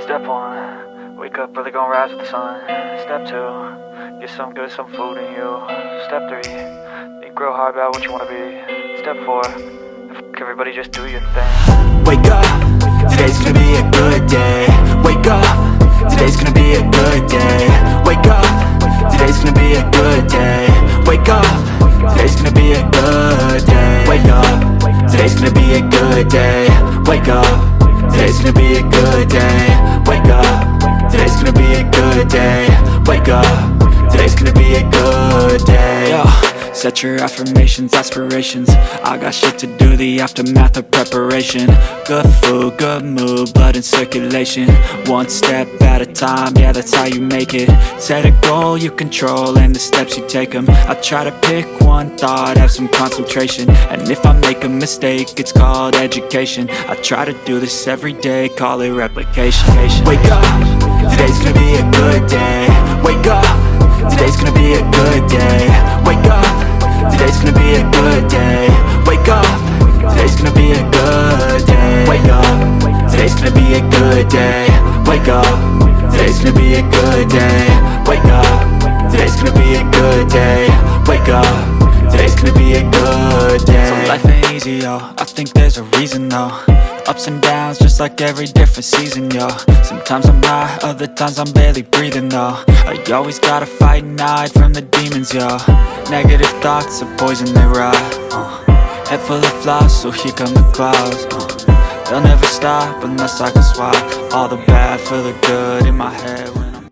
Step 1, wake up early, gonna rise with the sun. Step 2, get some good, some food in you. Step 3, think real hard about what you wanna be. Step 4, everybody just do your thing. Wake up, today's gonna be a good day. Wake up, today's gonna be a good day. Wake up, today's gonna be a good day. Wake up, today's gonna be a good day. Wake up, today's gonna be a good day. Wake up, today's gonna be a good day. Wake up, today's gonna be a good day. Wake up, today's gonna be a good day. Yo, set your affirmations, aspirations. I got shit to do, the aftermath of preparation. Good food, good mood, blood in circulation. One step at a time, yeah, that's how you make it. Set a goal you control and the steps you take them. I try to pick one thought, have some concentration. And if I make a mistake, it's called education. I try to do this every day, call it replication. Wake up, today's gonna be a good day. Wake up, today's gonna be a good day. Wake up, today's gonna be a good day. Wake up, today's gonna be a good day. Wake up, today's gonna be a good day. Wake up, today's gonna be a good day. Wake up, today's gonna be a good day. Wake up, today's gonna be a good day. So life ain't easy, yo, I think there's a reason though. Ups and downs, just like every different season, yo. Sometimes I'm high, other times I'm barely breathing, though. I always gotta fight and hide from the demons, yo. Negative thoughts are poison, they rot. Head full of flies, so here come the clouds. They'll never stop unless I can swap all the bad for the good in my head.